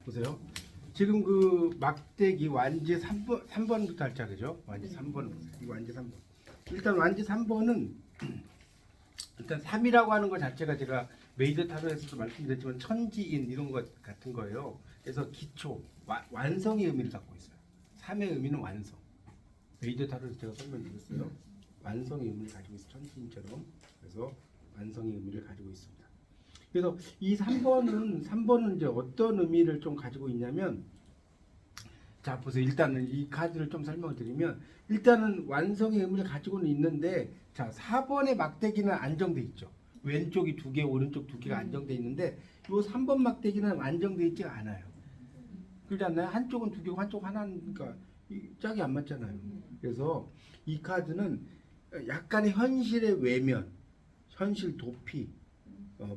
보세요. 지금 그 막대기 완지 3번부터 할자 그죠? 완지 3번 보세요. 이 완지 3번. 일단 완지 3번은 일단 3이라고 하는 것 자체가 제가 메이저 타로에서도 말씀드렸지만 천지인 이런 것 같은 거예요. 그래서 기초, 완성의 의미를 갖고 있어요. 3의 의미는 완성. 메이저 타로에서 제가 설명드렸어요. 완성의 의미를 가지고 있어요. 천지인처럼. 그래서 완성의 의미를 가지고 있습니다. 그래서 이 3번은 이제 어떤 의미를 좀 가지고 있냐면, 자 보세요. 일단은 이 카드를 좀 설명을 드리면, 일단은 완성의 의미를 가지고는 있는데, 자 4번의 막대기는 안정돼 있죠. 왼쪽이 2개, 오른쪽 2개가 안정돼 있는데, 이 3번 막대기는 안정돼 있지 않아요. 그렇지 않나요? 한쪽은 2개고 한쪽 하나니까 짝이 안 맞잖아요. 그래서 이 카드는 약간의 현실의 외면, 현실 도피,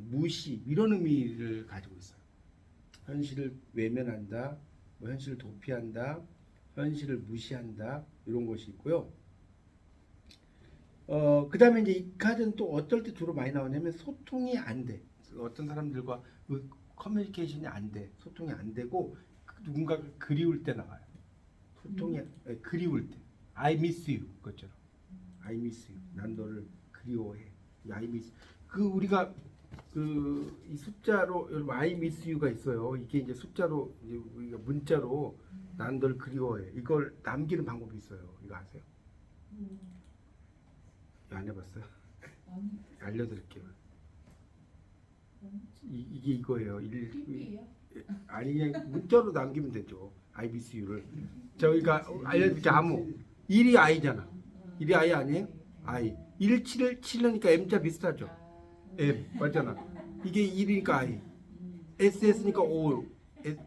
무시 이런 의미를 가지고 있어요. 현실을 외면한다, 뭐 현실을 도피한다, 현실을 무시한다 이런 것이 있고요. 그 다음에 이제 이 카드는 또 어떨 때 주로 많이 나오냐면 소통이 안 돼. 어떤 사람들과 커뮤니케이션이 안 돼. 소통이 안 되고 누군가가 그리울 때 나와요. 소통이 그리울 때. I miss you 그것처럼. I miss you. 난 너를 그리워해. I miss. 그 우리가 그 이 숫자로 여러분 I miss you가 있어요. 이게 이제 숫자로 이제 우리가 문자로 난 널 그리워해. 이걸 남기는 방법이 있어요. 이거 아세요? 안 해봤어요? 알려드릴게요. 이게 이거예요. 아니 그냥 문자로 남기면 되죠. I miss you를. 저희가 알려드릴게 아무. 1이 I잖아. 1이 I 아니에요? I. 1, 7이니까 M자 비슷하죠. M 맞잖아. 이게 1이니까 I. SS니까 O.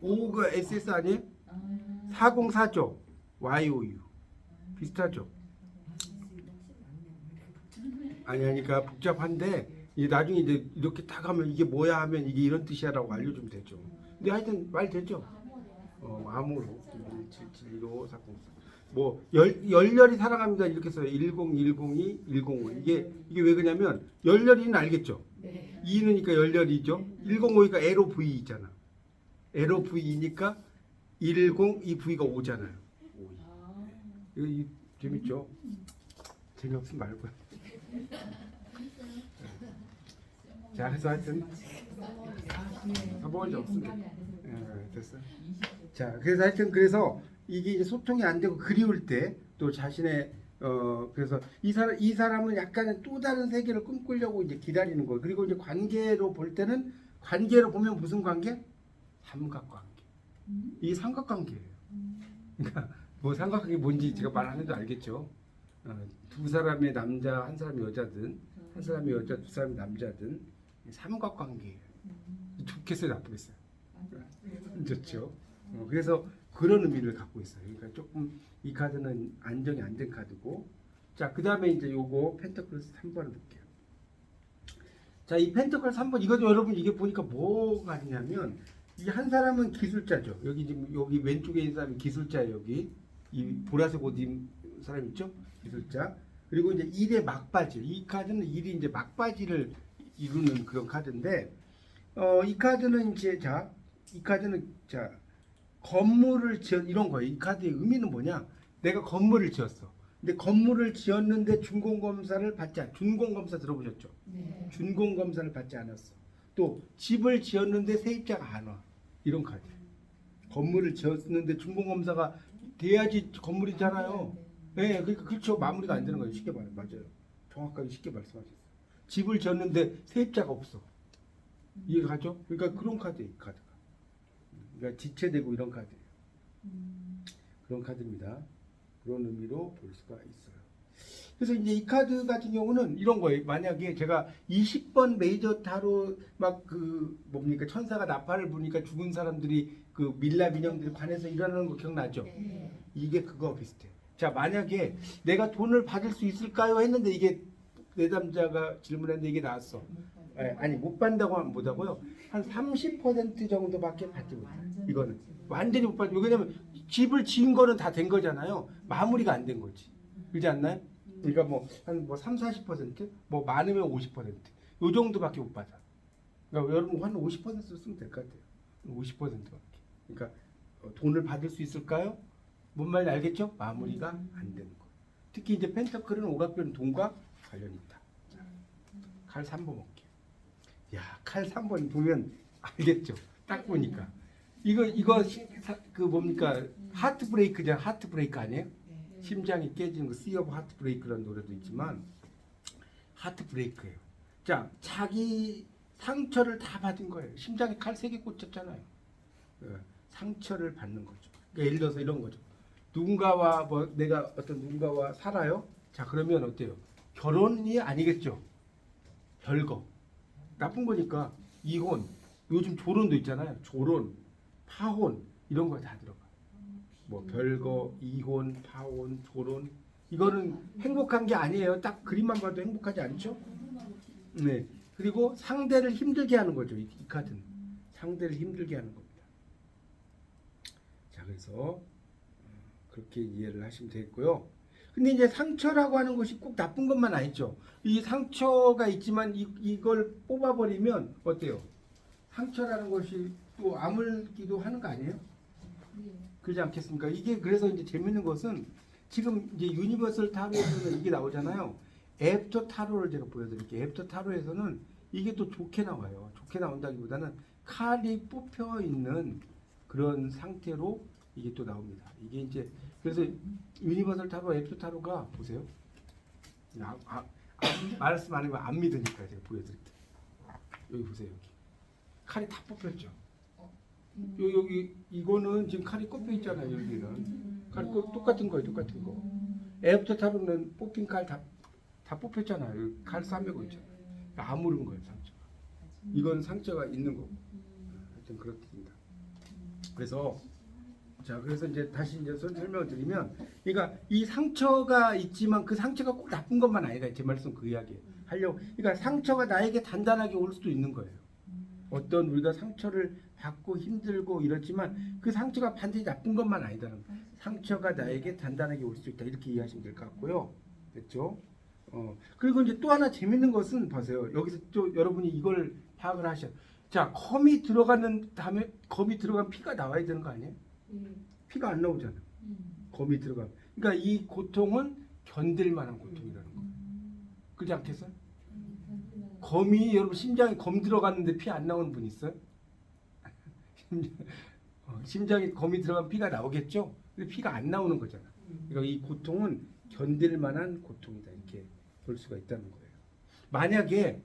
O가 SS 아니에요? 404죠. YOU. 비슷하죠. 아니 그러니까 복잡한데 나중에 이제 이렇게 딱 하면 이게 뭐야 하면 이게 이런 뜻이야라고 알려주면 되죠. 근데 하여튼 말 되죠. 암으로 7715 404. 뭐 열렬히 사랑합니다 이렇게 써요. 1010이 105 이게 왜 그러냐면 열렬히는 알겠죠. 2는니까 열렬이죠. 105니까 LOV 있잖아. LOV니까 110 이 V가 5잖아요. 5. 이 재밌죠? 재미없으면 말고요. 자, 그래서 하여튼 써보지 없습니다. 됐어. 자, 그래서 하여튼 그래서 이게 이제 소통이 안 되고 그리울 때 또 자신의 그래서 이 사람은 약간은 또 다른 세계를 꿈꾸려고 이제 기다리는 거예요. 그리고 이제 관계로 볼 때는 관계로 보면 무슨 관계? 삼각관계. 이게 삼각관계예요. 그러니까 뭐 삼각관계 뭔지 제가 말 안 해도 알겠죠. 두 사람의 남자, 한 사람의 여자든, 한 사람의 여자, 두 사람의 남자든 삼각관계예요. 좋겠어요, 나쁘겠어요? 좋죠. 그래서 그런 의미를 갖고 있어요. 그러니까 조금 이 카드는 안정이 안 된 카드고, 자, 그 다음에 이제 요거 펜터클스 3번을 볼게요. 자, 이 펜터클 3번 이것도 여러분 이게 보니까 뭐가 있냐면 이 한 사람은 기술자죠. 여기 지금 여기 왼쪽에 있는 사람이 기술자예요. 여기 이 보라색 옷 입은 사람 있죠? 기술자. 그리고 이제 일의 막바지. 이 카드는 일이 이제 막바지를 이루는 그런 카드인데, 이 카드는 이제 이 카드는 건물을 이런 거예요. 이 카드의 의미는 뭐냐? 내가 건물을 지었어. 근데 건물을 지었는데 준공검사 들어보셨죠? 네. 준공검사를 받지 않았어. 또 집을 지었는데 세입자가 안 와. 이런 카드. 건물을 지었는데 준공검사가 돼야지 건물이잖아요. 네, 그러니까 그렇죠. 마무리가 안 되는 거예요. 쉽게 말해. 맞아요. 정확하게 쉽게 말씀하셨어요. 집을 지었는데 세입자가 없어. 이해가죠? 그러니까 그런 카드예요. 이 카드가. 그러니까 지체되고 이런 카드예요. 그런 카드입니다. 그런 의미로 볼 수가 있어요. 그래서 이제 이 카드 같은 경우는 이런 거예요. 만약에 제가 20번 메이저 타로 막 뭡니까 천사가 나팔을 부니까 죽은 사람들이 그 밀랍 인형들이 관에서 일어나는 거 기억나죠? 네. 이게 그거 비슷해. 자, 만약에 내가 돈을 받을 수 있을까요? 했는데 이게 내담자가 질문했는데 이게 나왔어. 아니 못 받는다고 하면 못하고요. 한 30% 정도밖에 받지 못해요. 이거는 완전히 못 받죠. 왜냐면 집을 지은 거는 다 된 거잖아요. 마무리가 안 된 거지. 그렇지 않나요? 그러니까 뭐 한 3, 40%? 뭐 많으면 50%. 요 정도밖에 못 받아. 그러니까 여러분 한 50% 쓰면 될 것 같아요. 50%밖에. 그러니까 돈을 받을 수 있을까요? 뭔 말인지 알겠죠? 마무리가 안 되는 거. 특히 이제 펜터클은 오락별은 돈과 관련이 있다. 자, 칼 3번 볼게요. 야, 칼 3번 보면 알겠죠? 딱 보니까 이거 그 뭡니까? 하트 브레이크잖아. 하트 브레이크 아니에요? 심장이 깨지는 거 씨 오브 하트 브레이크라는 노래도 있지만 하트 브레이크예요. 자, 자기 상처를 다 받은 거예요. 심장에 칼 3개 꽂혔잖아요. 상처를 받는 거죠. 그러니까 예를 들어서 이런 거죠. 누군가와 내가 어떤 누군가와 살아요. 자, 그러면 어때요? 결혼이 아니겠죠. 별거. 나쁜 거니까 이혼. 요즘 조론도 있잖아요. 조론, 파혼 이런 거 다 들어가. 뭐 별거, 이혼, 파혼, 조론. 이거는 행복한 게 아니에요. 딱 그림만 봐도 행복하지 않죠? 네. 그리고 상대를 힘들게 하는 거죠. 이 카드는. 상대를 힘들게 하는 겁니다. 자, 그래서 그렇게 이해를 하시면 되겠고요. 근데 이제 상처라고 하는 것이 꼭 나쁜 것만 아니죠. 이 상처가 있지만 이걸 뽑아버리면 어때요? 상처라는 것이 또 아물기도 하는 거 아니에요? 그러지 않겠습니까? 이게 그래서 이제 재밌는 것은 지금 이제 유니버설 타로에서는 이게 나오잖아요. 애프터 타로를 제가 보여드릴게요. 애프터 타로에서는 이게 또 좋게 나와요. 좋게 나온다기보다는 칼이 뽑혀 있는 그런 상태로 이게 또 나옵니다. 이게 이제 그래서 유니버설 타로, 애프터 타로가 보세요. 말씀 안 하면 안 믿으니까 제가 보여드릴게요. 여기 보세요. 여기 칼이 다 뽑혔죠. 여기 이거는 지금 칼이 꼽혀 있잖아요. 여기는 칼이 똑같은 거예요. 똑같은 거. 애프터 타로는 뽑힌 칼 다 뽑혔잖아요. 여기 칼 싸매고 있잖아요. 아무른 거예요. 상처가. 이건 상처가 있는 거고. 하여튼 그렇습니다. 그래서 자, 그래서 이제 다시 이제 설명을 드리면, 그러니까 이 상처가 있지만 그 상처가 꼭 나쁜 것만 아니다. 제 말씀 그 이야기 하려고. 그러니까 상처가 나에게 단단하게 올 수도 있는 거예요. 어떤 우리가 상처를 받고 힘들고 이렇지만 그 상처가 반드시 나쁜 것만 아니다는 거예요. 상처가 나에게 단단하게 올 수 있다. 이렇게 이해하시면 될 것 같고요. 됐죠? 그리고 이제 또 하나 재밌는 것은 보세요. 여기서 또 여러분이 이걸 파악을 하셔. 자, 검이 들어가는 다음에 검이 들어가면 피가 나와야 되는 거 아니에요? 피가 안 나오잖아. 검이 들어가면. 그러니까 이 고통은 견딜 만한 고통이라는 거예요. 그렇지 않겠어요? 검이 여러분 심장에 검 들어갔는데 피 안 나오는 분 있어요? 심장에 검이 들어가면 피가 나오겠죠? 근데 피가 안 나오는 거잖아. 그러니까 이 고통은 견딜 만한 고통이다. 이렇게 볼 수가 있다는 거예요. 만약에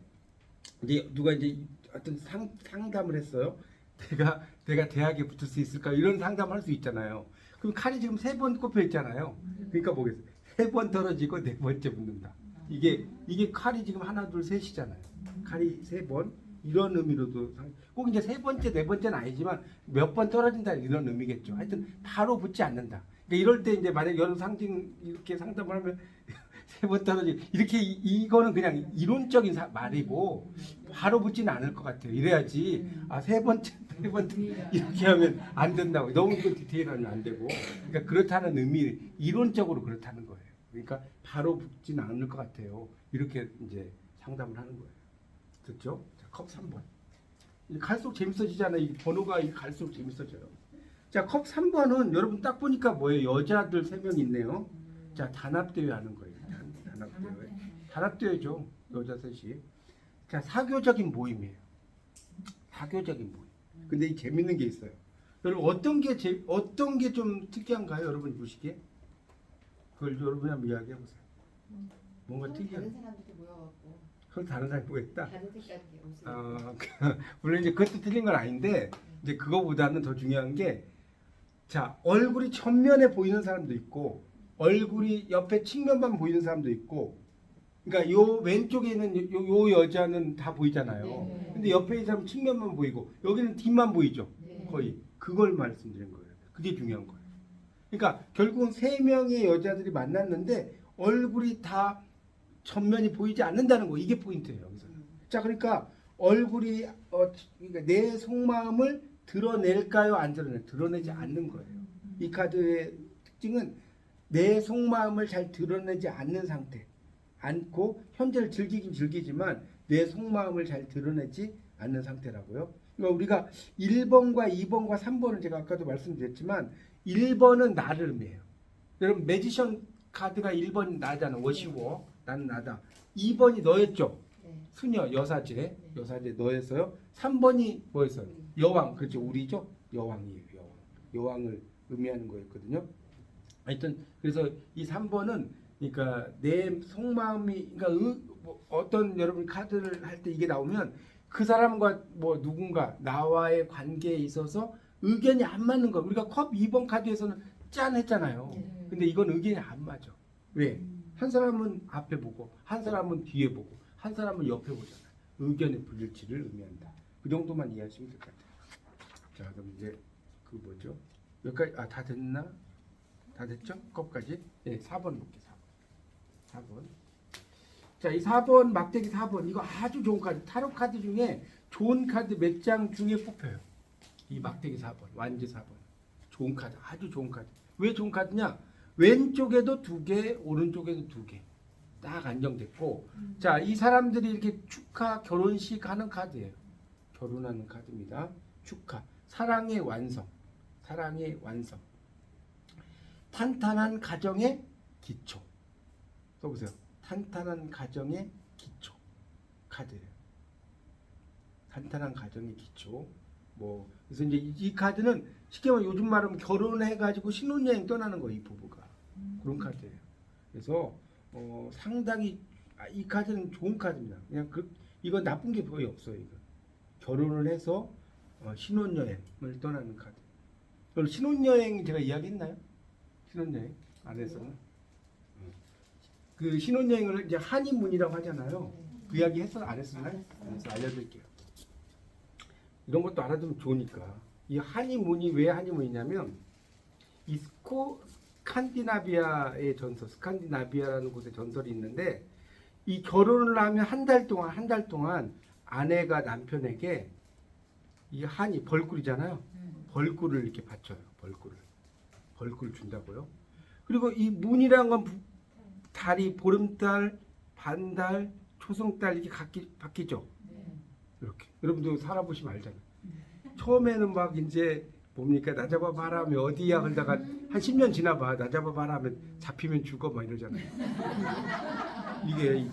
이제 누가 이제 어떤 상담을 했어요. 내가 대학에 붙을 수 있을까? 이런 상담할 수 있잖아요. 그럼 칼이 지금 3번 꼽혀 있잖아요. 그러니까 뭐겠어요? 3번 떨어지고 4번째 붙는다. 이게 칼이 지금 하나, 둘, 셋이잖아요. 칼이 3번 이런 의미로도 꼭 이제 3번째, 4번째는 아니지만 몇 번 떨어진다 이런 의미겠죠. 하여튼 바로 붙지 않는다. 그러니까 이럴 때 이제 만약 여러 상징 이렇게 상담을 하면 3번 떨어지 이렇게 이거는 그냥 이론적인 말이고 바로 붙지는 않을 것 같아요. 이래야지 3번째 이렇게 하면 안 된다고 너무 그 디테일하면 안 되고 그러니까 그렇다는 의미 이론적으로 그렇다는 거예요. 그러니까 바로 붙지는 않을 것 같아요. 이렇게 이제 상담을 하는 거예요. 됐죠? 자, 컵 3번. 갈수록 재밌어지잖아요. 이 번호가 갈수록 재밌어져요. 자, 컵 3번은 여러분 딱 보니까 뭐예요? 여자들 3명 있네요. 자, 단합대회 하는 거예요. 단합대회. 단합대회죠. 여자 셋이. 자, 사교적인 모임이에요. 사교적인 모임. 근데 이 재밌는 게 있어요. 여러분 어떤 게 좀 특이한가요? 여러분 보시기에? 그걸 여러분이 한번 이야기해 보세요. 뭔가 특이한. 다른 사람들이 모여갖고. 그걸 다른 사람이 보겠다. 다른 색깔의 옷을. 물론 이제 그것도 틀린 건 아닌데 이제 그거보다는 더 중요한 게 자, 얼굴이 전면에 보이는 사람도 있고 얼굴이 옆에 측면만 보이는 사람도 있고 그러니까 요 왼쪽에 있는 요 여자는 다 보이잖아요. 네. 근데 옆에 있는 사람은 측면만 보이고 여기는 뒷만 보이죠. 네. 거의 그걸 말씀드린 거예요. 그게 중요한 거예요. 그러니까 결국은 3명의 여자들이 만났는데 얼굴이 다 전면이 보이지 않는다는 거 이게 포인트예요. 여기서는. 자, 그러니까 얼굴이 그러니까 내 속마음을 드러낼까요? 안 드러내지 않는 거예요. 이 카드의 특징은 내 속마음을 잘 드러내지 않는 상태. 않고 현재를 즐기긴 즐기지만 내 속마음을 잘 드러내지 않는 상태라고요. 그러니까 우리가 1번과 2번과 3번은 제가 아까도 말씀드렸지만 1번은 나를 의미해요. 여러분 매지션 카드가 1번 나잖아. 워시워. 나는 나다. 2번이 너였죠. 네. 수녀 여사제. 여사제 너였어요. 3번이 뭐였어요? 여왕. 그렇죠. 우리죠. 여왕이에요. 여왕. 여왕을 의미하는 거였거든요. 하여튼 그래서 이 3번은 그러니까 내 속마음이 그러니까 뭐 어떤 여러분 카드를 할 때 이게 나오면 그 사람과 뭐 누군가 나와의 관계에 있어서 의견이 안 맞는 거. 우리가 컵 2번 카드에서는 짠 했잖아요. 네. 근데 이건 의견이 안 맞아. 왜? 한 사람은 앞에 보고 한 사람은 뒤에 보고 한 사람은 옆에 보잖아요. 의견의 불일치를 의미한다. 그 정도만 이해하시면 될 것 같아요. 자, 그럼 이제 그 뭐죠? 여기까지 다 됐나? 다 됐죠? 컵까지? 네, 4번 볼게요. 4번. 자, 이 4번 막대기 4번 이거 아주 좋은 카드. 타로 카드 중에 좋은 카드 몇 장 중에 뽑혀요. 이 막대기 4번, 완지 4번. 좋은 카드, 아주 좋은 카드. 왜 좋은 카드냐? 왼쪽에도 2개, 오른쪽에도 2개. 딱 안정됐고, 자, 이 사람들이 이렇게 축하 결혼식 하는 카드예요. 결혼하는 카드입니다. 축하, 사랑의 완성, 사랑의 완성. 탄탄한 가정의 기초. 써보세요. 탄탄한 가정의 기초 카드예요. 탄탄한 가정의 기초. 뭐 그래서 이제 이 카드는 쉽게 말하면 요즘 말하면 결혼해가지고 신혼여행 떠나는 거 이 부부가 그런 카드예요. 그래서 상당히 이 카드는 좋은 카드입니다. 그냥 이건 나쁜 게 거의 없어요. 이거 결혼을 해서 신혼여행을 떠나는 카드. 그럼 신혼여행 제가 이야기했나요? 신혼여행 안에서는 그 신혼여행을 이제 한이문이라고 하잖아요. 그 이야기 했어 안 했었나요? 그래서 알려드릴게요. 이런 것도 알아두면 좋으니까. 이 한이문이 왜 한이문이냐면 이 스칸디나비아의 전설, 스칸디나비아라는 곳에 전설이 있는데 이 결혼을 하면 한 달 동안 아내가 남편에게 이 한이 벌꿀이잖아요. 벌꿀을 이렇게 바쳐요. 벌꿀을 준다고요. 그리고 이 문이라는 건 달이 보름달, 반달, 초승달 이렇게 바뀌죠. 이렇게 여러분도 살아보시면 알잖아요. 처음에는 막 이제 뭡니까 나 잡아봐라 하면 어디야 그러다가 한 10년 지나봐 나 잡아봐라 하면 잡히면 죽어 막 이러잖아요. 이게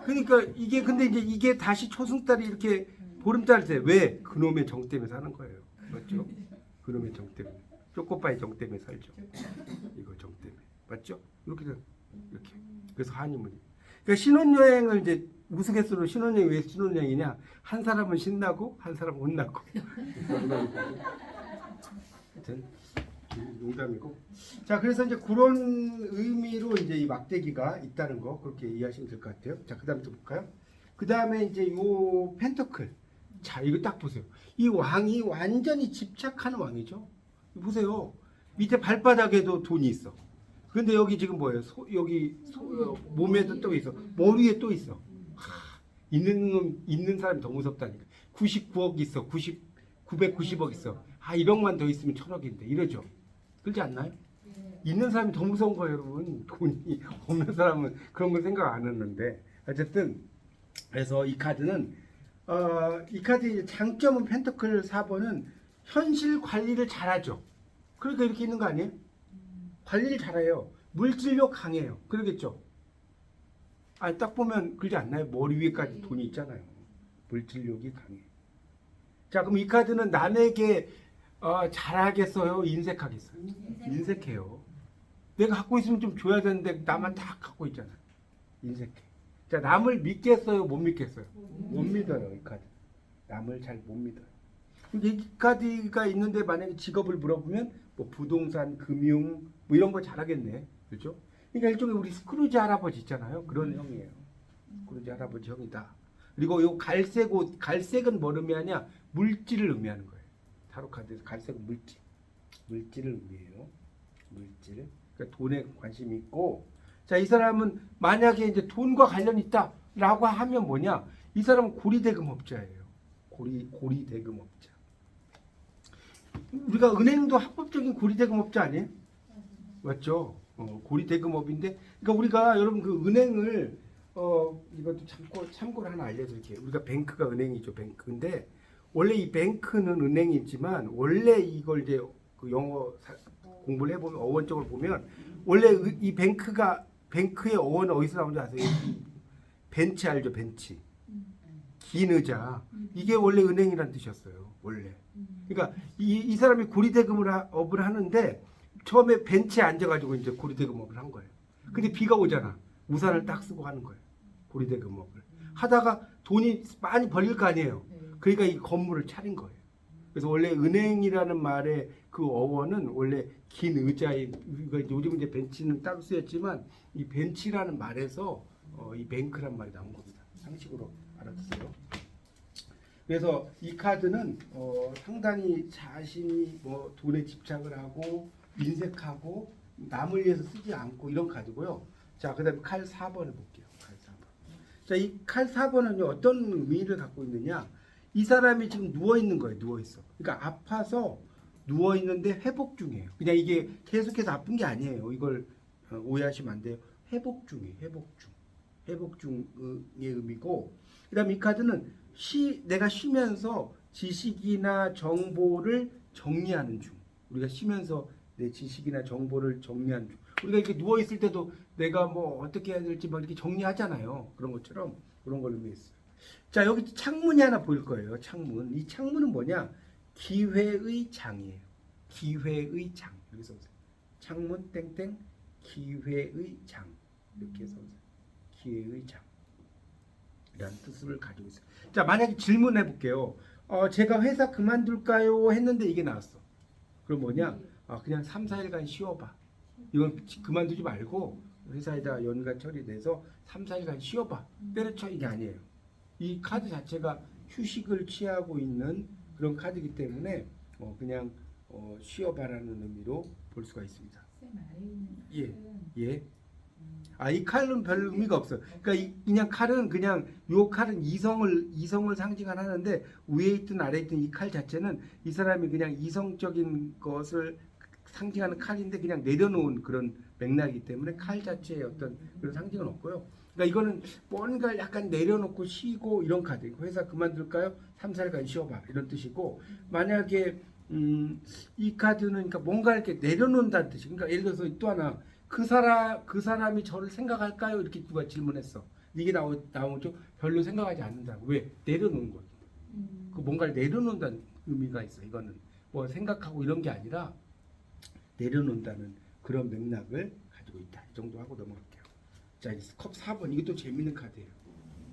그러니까 이게 근데 이제 이게 다시 초승달이 이렇게 보름달 돼. 왜? 그놈의 정 때문에 사는 거예요. 맞죠? 그놈의 정 때문에 쪼꼬빠의 정 때문에 살죠. 이거 정 때문에 맞죠? 이렇게 그래서 한이문이. 그러니까 신혼여행을 이제 우스갯소리로 신혼여행이 왜 신혼여행이냐? 한 사람은 신나고 한 사람은 혼나고. 하여튼 농담이고. 자, 그래서 이제 그런 의미로 이제 이 막대기가 있다는 거 그렇게 이해하시면 될 것 같아요. 자, 그다음에 또 볼까요? 그다음에 이제 요 펜터클. 자, 이거 딱 보세요. 이 왕이 완전히 집착하는 왕이죠. 보세요. 밑에 발바닥에도 돈이 있어. 근데 여기 지금 뭐예요? 몸에도 또 있어. 머리에 또 있어. 있는 사람이 더 무섭다니까. 99억 있어. 990억 있어. 1억만 더 있으면 1000억인데 이러죠. 그렇지 않나요? 있는 사람이 더 무서운 거예요, 여러분. 돈이 없는 사람은 그런 걸 생각 안 했는데 어쨌든 그래서 이 카드는 이 카드의 장점은 펜터클 4번은 현실 관리를 잘하죠. 그러니까 이렇게 있는 거 아니에요? 관리를 잘해요. 물질력 강해요. 그러겠죠? 딱 보면 그러지 않나요? 머리 위에까지 돈이 있잖아요. 물질력이 강해. 자, 그럼 이 카드는 남에게 잘하겠어요? 인색하겠어요? 인색해요. 내가 갖고 있으면 좀 줘야 되는데 나만 다 갖고 있잖아요. 인색해. 자, 남을 믿겠어요? 못 믿겠어요? 못 믿어요, 이 카드. 남을 잘 못 믿어요. 이 카드가 있는데 만약에 직업을 물어보면 뭐 부동산, 금융 뭐 이런 거 잘하겠네. 그렇죠? 그러니까 일종의 우리 스크루지 할아버지 있잖아요. 그런 형이에요. 스크루지 할아버지 형이다. 그리고 요 갈색 옷, 갈색은 뭘 의미하냐? 물질을 의미하는 거예요. 타로 카드에서 갈색은 물질을 의미해요. 물질. 그러니까 돈에 관심이 있고, 자, 이 사람은 만약에 이제 돈과 관련이 있다라고 하면 뭐냐? 이 사람은 고리대금업자예요. 고리대금업자. 우리가 은행도 합법적인 고리대금업자 아니에요? 맞죠? 고리대금업인데, 그러니까 우리가 여러분 그 은행을 이것도 참고를 하나 알려드릴게요. 우리가 뱅크가 은행이죠, 뱅크인데 원래 이 뱅크는 은행이지만 원래 이걸 이제 그 영어 공부를 해보면 어원적으로 보면 원래 이 뱅크의 어원은 어디서 나오는지 아세요? 벤치 알죠? 벤치. 긴 의자. 이게 원래 은행이란 뜻이었어요. 원래. 그러니까 이 사람이 고리대금업을 하는데 처음에 벤치에 앉아가지고 이제 고리대금업을 한 거예요. 근데 비가 오잖아. 우산을 딱 쓰고 하는 거예요. 고리대금업을. 하다가 돈이 많이 벌릴 거 아니에요. 그러니까 이 건물을 차린 거예요. 그래서 원래 은행이라는 말의 그 어원은 원래 긴 의자의, 요즘 이제 벤치는 따로 쓰였지만 이 벤치라는 말에서 이 뱅크란 말이 나온 겁니다. 상식으로 알아두세요. 그래서 이 카드는 상당히 자신이 뭐 돈에 집착을 하고 인색하고 남을 위해서 쓰지 않고 이런 카드고요. 자, 그다음에 칼 4번을 볼게요. 칼 4번. 자, 이 칼 4번은요 어떤 의미를 갖고 있느냐? 이 사람이 지금 누워 있는 거예요. 누워 있어. 그러니까 아파서 누워 있는데 회복 중이에요. 그냥 이게 계속해서 아픈 게 아니에요. 이걸 오해하시면 안 돼요. 회복 중이에요. 회복 중. 회복 중의 의미고, 그다음 이 카드는 내가 쉬면서 지식이나 정보를 정리하는 중. 우리가 쉬면서 내 지식이나 정보를 정리하는 중. 우리가 이렇게 누워 있을 때도 내가 뭐 어떻게 해야 될지 막 이렇게 정리하잖아요. 그런 것처럼 그런 걸 의미했어요. 자, 여기 창문이 하나 보일 거예요. 창문. 이 창문은 뭐냐? 기회의 장이에요. 기회의 장. 여기서 보세요. 창문 땡땡 기회의 장. 이렇게 해서 보세요. 기회의 장. 이라는 뜻을 가지고 있어요. 자, 만약에 질문해 볼게요. 제가 회사 그만둘까요? 했는데 이게 나왔어. 그럼 뭐냐? 그냥 3, 4일간 쉬어봐. 이건 그만두지 말고 회사에다 연간 처리돼서 3, 4일간 쉬어봐. 때려쳐 이게 아니에요. 이 카드 자체가 휴식을 취하고 있는 그런 카드이기 때문에 그냥 쉬어봐라는 의미로 볼 수가 있습니다. 쌤 아래 있는 예, 칼은 예. 이 칼은 별 의미가 없어요. 그러니까 그냥 칼은 그냥 요 칼은 이성을 상징하는데 위에 있든 아래에 있든 이 칼 자체는 이 사람이 그냥 이성적인 것을 상징하는 칼인데 그냥 내려놓은 그런 맥락이기 때문에 칼 자체의 어떤 그런 상징은 없고요. 그러니까 이거는 뭔가 약간 내려놓고 쉬고 이런 카드. 회사 그만둘까요? 3, 4일간 쉬어봐 이런 뜻이고, 만약에 이 카드는 그러니까 뭔가 이렇게 내려놓는다는 뜻이. 그러니까 예를 들어서 또 하나 그 사람이 저를 생각할까요? 이렇게 누가 질문했어. 이게 나오죠. 별로 생각하지 않는다고. 왜? 내려놓는 거죠. 그 뭔가를 내려놓는다는 의미가 있어. 이거는 뭐 생각하고 이런 게 아니라 내려놓는다는 그런 맥락을 가지고 있다. 이 정도 하고 넘어갈게요. 자, 이제 컵 4번. 이게 또 재밌는 카드예요.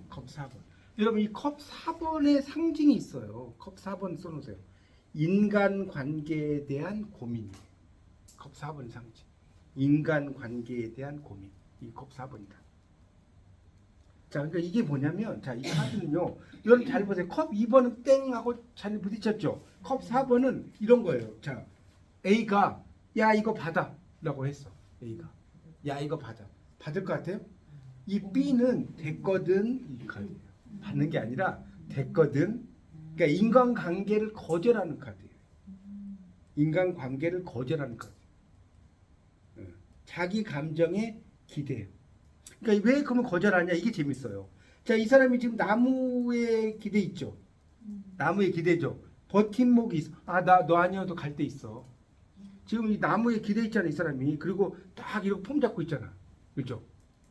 컵 4번. 여러분 이 컵 4번의 상징이 있어요. 컵 4번 써놓으세요. 인간관계에 대한 고민. 컵 4번 상징. 인간관계에 대한 고민. 이 컵 4번이다. 자, 그러니까 이게 뭐냐면, 자, 이 카드는요. 여러분 잘 보세요. 컵 2번은 땡 하고 잘 부딪혔죠. 컵 4번은 이런 거예요. 자, A가 야 이거 받아 라고 했어. A가 야 이거 받아. 받을 것 같아요? 이 B는 됐거든. 이 카드예요. 받는 게 아니라 됐거든. 그러니까 인간관계를 거절하는 카드예요. 인간관계를 거절하는 카드. 자기 감정에 기대. 그러니까 왜 그러면 거절하냐? 이게 재밌어요. 자, 이 사람이 지금 나무에 기대 있죠. 나무에 기대죠. 버팀목이 있어. 너 아니어도 갈 데 있어. 지금 이 나무에 기대 있잖아, 이 사람이. 그리고 딱 이렇게 폼 잡고 있잖아. 그렇죠?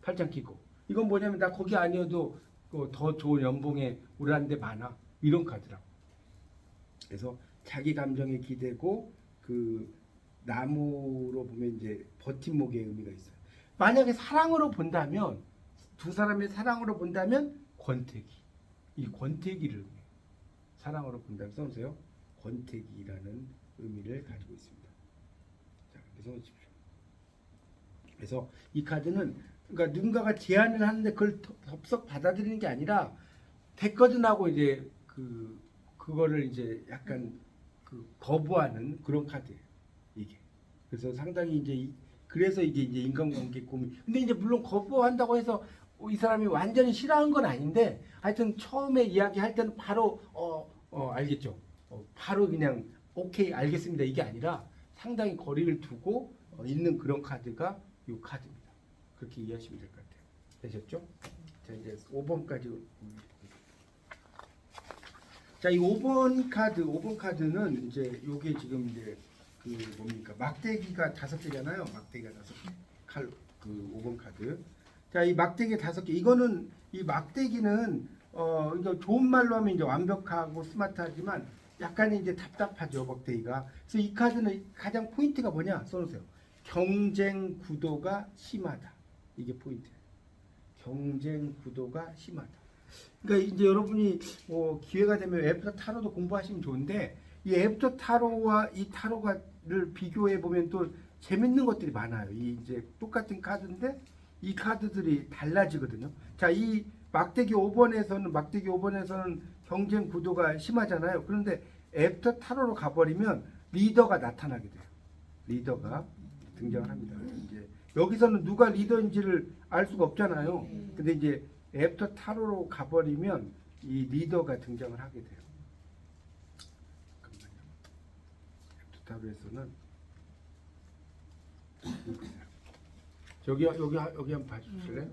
팔짱 끼고. 이건 뭐냐면 나 거기 아니어도 더 좋은 연봉에 오르는 데 많아. 이런 카드라고. 그래서 자기 감정에 기대고 그 나무로 보면 이제 버팀목의 의미가 있어요. 만약에 사랑으로 본다면, 두 사람의 사랑으로 본다면 권태기. 이 권태기를 의미해요. 사랑으로 본다면 써보세요. 권태기라는 의미를 가지고 있습니다. 자, 이렇게 써주십시오. 그래서 이 카드는 그러니까 누군가가 제안을 하는데 그걸 덥석 받아들이는 게 아니라 됐거든 하고 이제 그거를 이제 약간 거부하는 그런 카드예요. 이게. 그래서 상당히 이제 그래서 이게 이제 인간관계 고민. 근데 이제 물론 거부한다고 해서 이 사람이 완전히 싫어하는 건 아닌데 하여튼 처음에 이야기할 때는 바로 알겠죠. 바로 그냥 오케이 알겠습니다 이게 아니라 상당히 거리를 두고 있는 그런 카드가 이 카드입니다. 그렇게 이해하시면 될 것 같아요. 되셨죠? 자, 이제 5번까지 자, 이 5번 카드는 이제 요게 지금 이제 그 뭡니까? 막대기가 5개잖아요. 막대기가 5개. 그 5번 카드. 자, 이 막대기 5개. 이거는 이 막대기는 이거 좋은 말로 하면 이제 완벽하고 스마트하지만 약간 이제 답답하죠, 막대기가. 그래서 이 카드는 가장 포인트가 뭐냐? 써놓으세요. 경쟁 구도가 심하다. 이게 포인트예요. 경쟁 구도가 심하다. 그러니까 이제 여러분이 뭐 기회가 되면 애프터 타로도 공부하시면 좋은데 이 애프터 타로와 이 타로가를 비교해 보면 또 재밌는 것들이 많아요. 이 이제 똑같은 카드인데 이 카드들이 달라지거든요. 자, 이 막대기 5번에서는 경쟁 구도가 심하잖아요. 그런데 애프터 타로로 가버리면 리더가 나타나게 돼요. 리더가 등장을 합니다. 이제 여기서는 누가 리더인지를 알 수가 없잖아요. 근데 이제 애프터 타로로 가버리면 이 리더가 등장을 하게 돼요. 잠깐만요. 애프터 타로에서는 여기 한번 봐주실래요?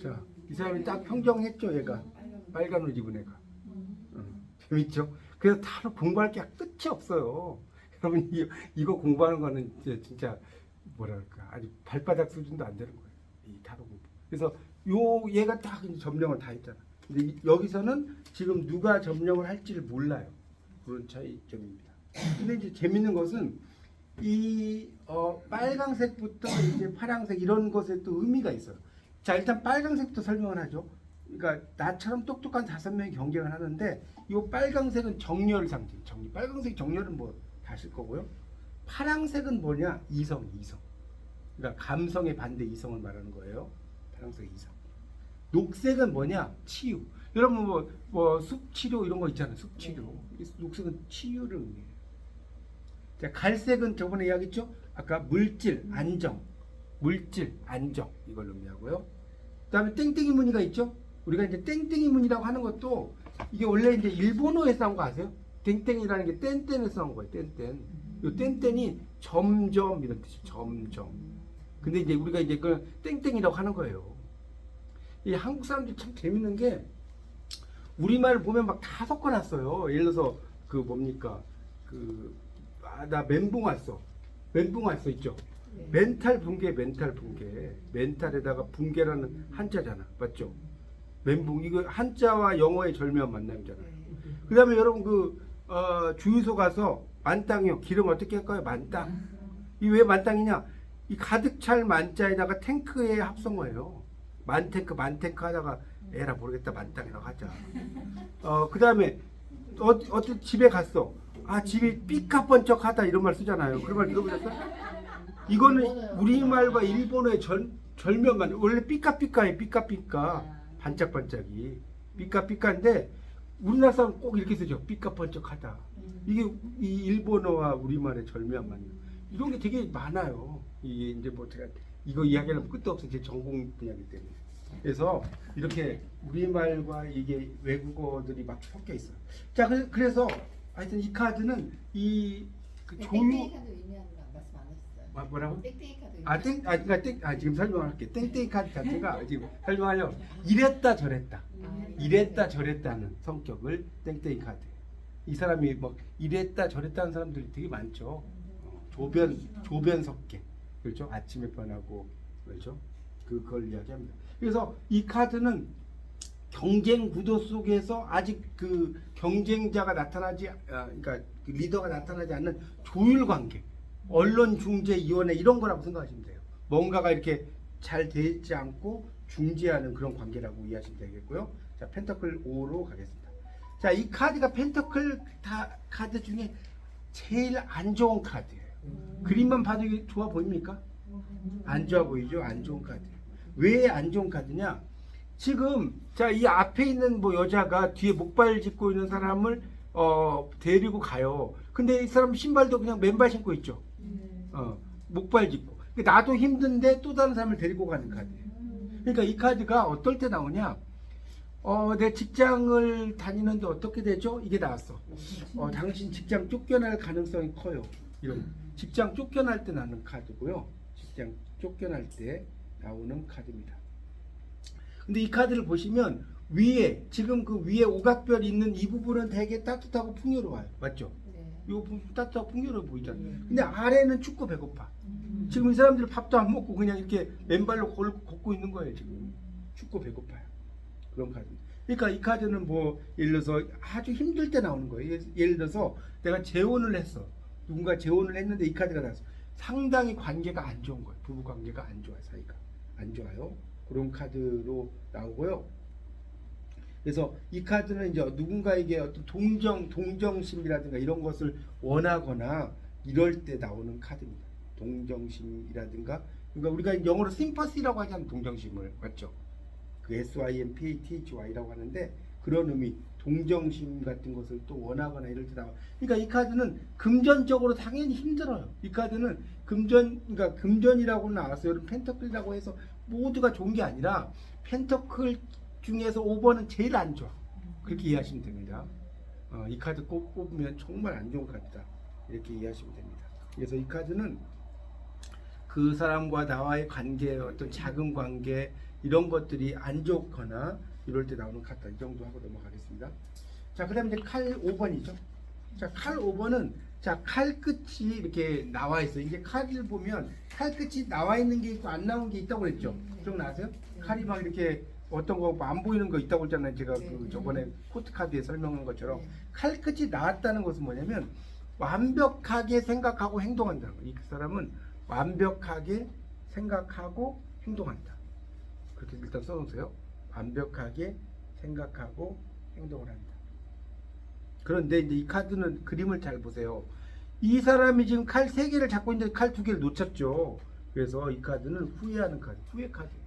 자, 이 사람이 딱 평정했죠, 얘가. 빨간 옷 입은 애가. 재밌죠? 그래서 타로 공부할 게 끝이 없어요. 여러분 이거 공부하는 거는 진짜 뭐랄까 아주 발바닥 수준도 안 되는 거예요. 이 타로 공부. 그래서 얘가 딱 점령을 다 했잖아. 근데 여기서는 지금 누가 점령을 할지를 몰라요. 그런 차이점입니다. 근데 이제 재밌는 것은 이 빨강색부터 이제 파랑색 이런 것에 또 의미가 있어요. 자, 일단 빨강색부터 설명을 하죠. 그러니까 나처럼 똑똑한 5명이 경쟁을 하는데 이 빨강색은 정렬 상징. 빨강색 정렬은 뭐 다실 거고요. 파랑색은 뭐냐? 이성. 그러니까 감성의 반대 이성을 말하는 거예요. 파랑색 이성. 녹색은 뭐냐? 치유. 여러분 뭐 숲치료 이런 거 있잖아요. 숲치료. 녹색은 치유를 의미해요. 자, 갈색은 저번에 이야기했죠? 아까 물질, 안정. 이걸 의미하고요. 그다음에 땡땡이 무늬가 있죠? 우리가 이제 땡땡이 무늬라고 하는 것도 이게 원래 이제 일본어에서 나온 거 아세요? 땡땡이라는 게 땡땡에서 나온 거예요. 땡땡. 이 땡땡이 점점 이런 뜻이에요. 점점. 근데 이제 우리가 이제 그 땡땡이라고 하는 거예요. 이 한국 사람들이 참 재밌는 게 우리말을 보면 막 다 섞어놨어요. 예를 들어서 그 뭡니까? 나 멘붕 왔어 있죠? 네. 멘탈 붕괴. 멘탈에다가 붕괴라는 한자잖아. 맞죠? 멘붕. 이거 한자와 영어의 절묘한 만남이잖아요. 그 다음에 여러분 주유소 가서 만땅이요. 기름 어떻게 할까요? 만땅. 이 왜 만땅이냐? 이 가득 찰 만자에다가 탱크의 합성어예요. 만탱크 하다가 에라 모르겠다 만땅이라고 하자. 그 다음에 어떤 집에 갔어. 집이 삐까번쩍하다 이런 말 쓰잖아요. 그런 말 들어보셨어요? 이거는 우리말과 일본어의 절묘한 원래 삐까삐까예요. 삐까삐까 반짝반짝이 삐까삐까인데 우리나라 사람 꼭 이렇게 쓰죠. 삐까번쩍하다. 이게 이 일본어와 우리말의 절묘한 만남. 이런 게 되게 많아요. 이게 이제 뭐 제가 이거 이야기하면 끝도 없어요. 제 전공 분야이기 때문에. 그래서 이렇게 우리말과 이게 외국어들이 막 섞여 있어요. 자, 그래서 하여튼 이 카드는 그 조유 땡땡이 카드 의미하는 거 말씀 안 하셨어요? 뭐라고? 땡땡이 카드 그러니까 지금 설명할게. 땡땡이 카드 자체가 지금 설명하려고 이랬다 저랬다는 성격을 땡땡이 카드. 이 사람이 뭐 이랬다 저랬다는 사람들이 되게 많죠. 조변 섞개. 그렇죠? 아침에 변하고 그렇죠? 그걸 이야기합니다. 그래서 이 카드는 경쟁 구도 속에서 아직 그 경쟁자가 그러니까 그 리더가 나타나지 않는 조율 관계, 언론 중재 위원회 이런 거라고 생각하시면 돼요. 뭔가가 이렇게 잘 되지 않고 중재하는 그런 관계라고 이해하시면 되겠고요. 자, 펜터클 5로 가겠습니다. 자, 이 카드가 펜터클 카드 중에 제일 안 좋은 카드예요. 그림만 봐도 이게 좋아 보입니까? 안 좋아 보이죠? 안 좋은 카드예요. 왜 안 좋은 카드냐? 지금 자, 이 앞에 있는 뭐 여자가 뒤에 목발 짚고 있는 사람을 데리고 가요. 근데 이 사람 신발도 그냥 맨발 신고 있죠. 목발 짚고. 나도 힘든데 또 다른 사람을 데리고 가는 카드예요. 그러니까 이 카드가 어떨 때 나오냐? 내 직장을 다니는데 어떻게 되죠? 이게 나왔어. 당신 직장 쫓겨날 가능성이 커요. 이런 직장 쫓겨날 때 나는 카드고요. 직장 쫓겨날 때 나오는 카드입니다. 근데 이 카드를 보시면 위에 지금 그 위에 오각별이 있는 이 부분은 되게 따뜻하고 풍요로워요. 맞죠? 네. 이 부분 따뜻하고 풍요로워 보이잖아요. 네. 근데 아래는 춥고 배고파. 지금 이 사람들 밥도 안 먹고 그냥 이렇게 맨발로 걷고 있는 거예요. 지금 춥고 배고파요. 그런 카드. 그러니까 이 카드는 뭐 예를 들어서 아주 힘들 때 나오는 거예요. 예를 들어서 내가 재혼을 했어. 누군가 재혼을 했는데 이 카드가 나왔어. 상당히 관계가 안 좋은 거예요. 부부 관계가 안 좋아요. 사이가 안 좋아요. 그런 카드로 나오고요. 그래서 이 카드는 이제 누군가에게 어떤 동정심이라든가 이런 것을 원하거나 이럴 때 나오는 카드입니다. 동정심이라든가, 그러니까 우리가 영어로 sympathy라고 하잖아요. 동정심을. 맞죠? 그 SYMPATHY라고 하는데 그런 의미, 동정심 같은 것을 또 원하거나 이럴 때 나와. 그러니까 이 카드는 금전적으로 당연히 힘들어요. 이 카드는 그러니까 금전이라고 나왔어요. 펜터클이라고 해서 모두가 좋은 게 아니라 펜터클 중에서 5번은 제일 안 좋아. 그렇게 이해하시면 됩니다. 이 카드 꼭 뽑으면 정말 안 좋은 카드다. 이렇게 이해하시면 됩니다. 그래서 이 카드는 그 사람과 나와의 관계, 어떤 작은 관계 이런 것들이 안 좋거나 이럴 때 나오는 카드. 이 정도 하고 넘어가겠습니다. 자, 그다음에 이제 칼 5번이죠. 자, 칼 5번은 자, 칼 끝이 이렇게 나와 있어요. 이제 칼을 보면 칼 끝이 나와 있는 게 있고 안 나온 게 있다고 그랬죠. 기억나세요? 칼이 막 이렇게 어떤 거 안 보이는 거 있다고 했잖아요. 제가 그 저번에 코트 카드에 설명한 것처럼 칼 끝이 나왔다는 것은 뭐냐면 완벽하게 생각하고 행동한다는 거예요. 이 사람은 완벽하게 생각하고 행동한다. 그렇게 일단 써놓으세요. 완벽하게 생각하고 행동을 한다. 그런데 이제 이 카드는 그림을 잘 보세요. 이 사람이 지금 칼 3개를 잡고 있는데 칼 2개를 놓쳤죠. 그래서 이 카드는 후회하는 카드. 후회 카드예요.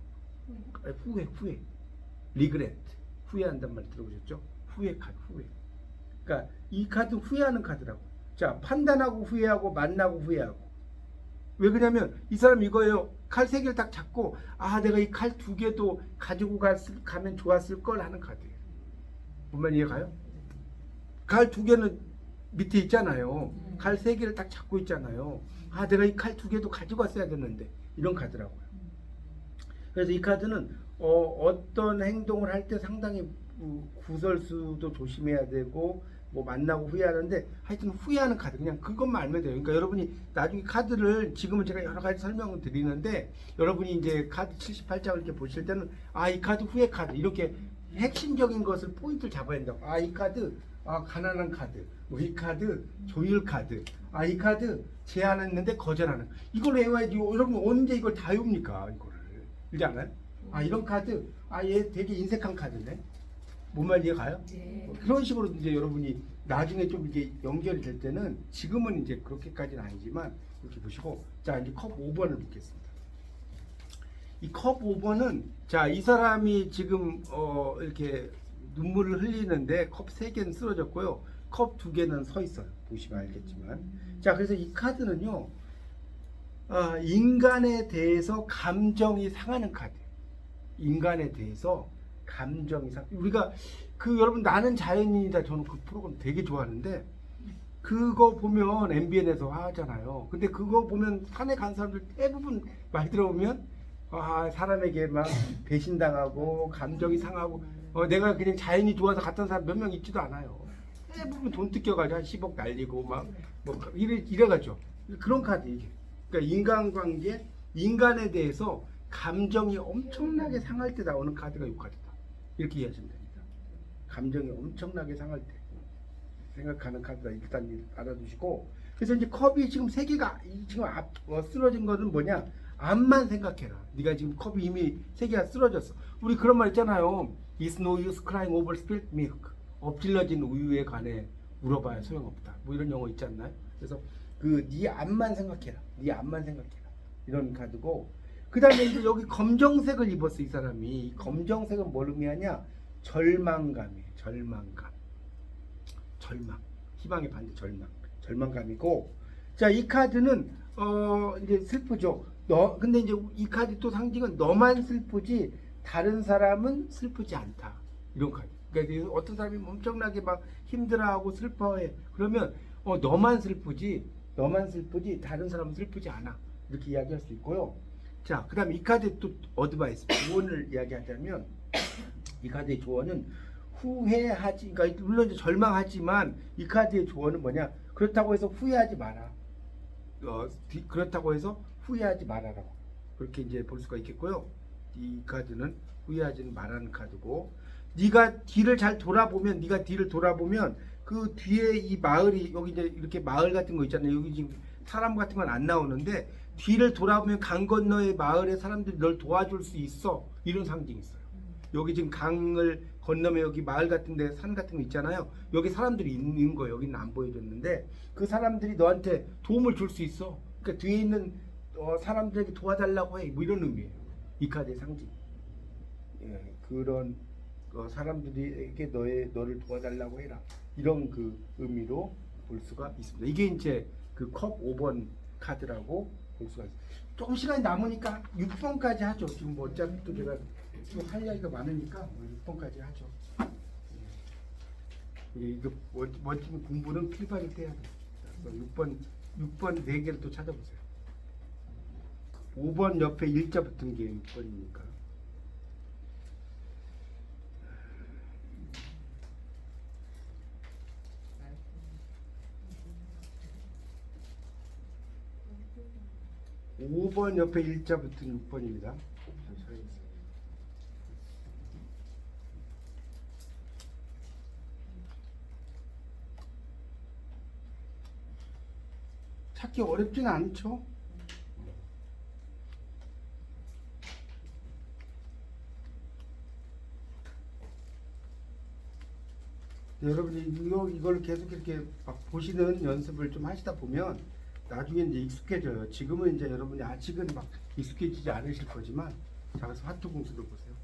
후회. 리그렛. 후회한단 말 들어보셨죠? 후회 카드. 후회. 그러니까 이 카드 후회하는 카드라고. 자, 판단하고 후회하고 만나고 후회하고. 왜 그러냐면 이 사람 이거예요. 칼 3개를 딱 잡고 내가 이 칼 2개도 가지고 가면 좋았을 걸 하는 카드예요. 뭔 이해가요? 칼 2개는 밑에 있잖아요. 칼 3개를 딱 잡고 있잖아요. 내가 이 칼 2개도 가지고 왔어야 됐는데 이런 카드라고요. 그래서 이 카드는 어떤 행동을 할 때 상당히 구설수도 조심해야 되고 뭐 만나고 후회하는데 하여튼 후회하는 카드 그냥 그것만 알면 돼요. 그러니까 여러분이 나중에 카드를 지금은 제가 여러 가지 설명을 드리는데 여러분이 이제 카드 78장을 이렇게 보실 때는 이 카드 후회 카드 이렇게 핵심적인 것을 포인트를 잡아야 된다고. 이 카드 가난한 카드, 뭐 이 카드 조율 카드, 이 카드 제안했는데 거절하는. 이걸 외워야지. 여러분 언제 이걸 다 외웁니까? 이거를 이제 알아요? 이런 카드, 얘 되게 인색한 카드네. 뭔 말 이해가요? 네. 그런 식으로 이제 여러분이 나중에 좀 이게 연결이 될 때는 지금은 이제 그렇게까지는 아니지만 이렇게 보시고 자 이제 컵 5번을 묻겠습니다. 이 컵 5번은 자 이 사람이 지금 이렇게 눈물을 흘리는데 컵 3개는 쓰러졌고요. 컵 2개는 서 있어요. 보시면 알겠지만 자 그래서 이 카드는요 인간에 대해서 감정이 상하는 카드예요. 인간에 대해서 감정이 우리가 여러분 나는 자연인이다 저는 그 프로그램 되게 좋아하는데 그거 보면 MBN에서 하잖아요. 근데 그거 보면 산에 간 사람들 대부분 말 들어보면 사람에게 막 배신당하고 감정이 상하고 내가 그냥 자연이 좋아서 갔던 사람 몇 명 있지도 않아요. 대부분 돈 뜯겨가지고 한 10억 날리고 막 뭐 이래가죠. 그런 카드 이게. 그러니까 인간관계 인간에 대해서 감정이 엄청나게 상할 때 나오는 카드가 이 카드다. 이렇게 이해하시면 됩니다. 감정이 엄청나게 상할 때 생각하는 카드다. 일단 알아두시고 그래서 이제 컵이 지금 3개가 지금 쓰러진 거는 뭐냐? 앞만 생각해라. 네가 지금 컵이 이미 3개가 쓰러졌어. 우리 그런 말 있잖아요. It's no use crying over spilled milk. 엎질러진 우유에 관해 울어봐야 소용없다. 뭐 이런 용어 있지 않나요? 그래서 네 앞만 생각해라. 네 앞만 생각해라. 이런 카드고 그 다음에 이제 여기 검정색을 입었어 이 사람이. 이 검정색은 뭘 의미하냐? 절망감이에요. 절망감. 희망의 반대 절망감이고 자 이 카드는 이제 슬프죠. 근데 이제 이 카드 또 상징은 너만 슬프지 다른 사람은 슬프지 않다. 이런 카드. 그러니까 어떤 사람이 엄청나게 막 힘들어하고 슬퍼해. 그러면 너만 슬프지 다른 사람은 슬프지 않아. 이렇게 이야기할 수 있고요. 자, 그 다음에 이 카드 또 어드바이스 조언을 이야기하자면 이 카드의 조언은 후회하지, 그러니까 물론 이제 절망하지만 이 카드의 조언은 뭐냐? 그렇다고 해서 후회하지 마라. 그렇다고 해서 후회하지 말아라고 그렇게 이제 볼 수가 있겠고요. 이 카드는 후회하지는 말라는 카드고, 네가 뒤를 잘 돌아보면, 네가 뒤를 돌아보면 그 뒤에 이 마을이 여기 이제 이렇게 마을 같은 거 있잖아요. 여기 지금 사람 같은 건 안 나오는데 뒤를 돌아보면 강 건너의 마을의 사람들이 널 도와줄 수 있어. 이런 상징이 있어요. 여기 지금 강을 건너면 여기 마을 같은데 산 같은 거 있잖아요. 여기 사람들이 있는 거예요. 여기는 안 보여줬는데 그 사람들이 너한테 도움을 줄 수 있어. 그러니까 뒤에 있는 사람들에게 도와달라고 해. 뭐 이런 의미예요. 이 카드의 상징. 예, 그런 사람들에게 너를 도와달라고 해라. 이런 그 의미로 볼 수가 있습니다. 이게 이제 그 컵 5번 카드라고 볼 수가 있어요. 조금 시간이 남으니까 6번까지 하죠. 지금 뭐 어차피 또 제가 또 할 이야기가 많으니까 6번까지 하죠. 이거 멋진 공부는 필발일 때 해야 돼요. 6번 4개를 또 찾아보세요. 5번 옆에 일자 붙은 게 6번이니까. 오 번 옆에 일자 붙은 6번입니다. 찾기 어렵지는 않죠. 여러분이 이걸 계속 이렇게 막 보시는 연습을 좀 하시다 보면 나중에 이제 익숙해져요. 지금은 이제 여러분이 아직은 막 익숙해지지 않으실 거지만, 자, 그래서 화투 공수를 보세요.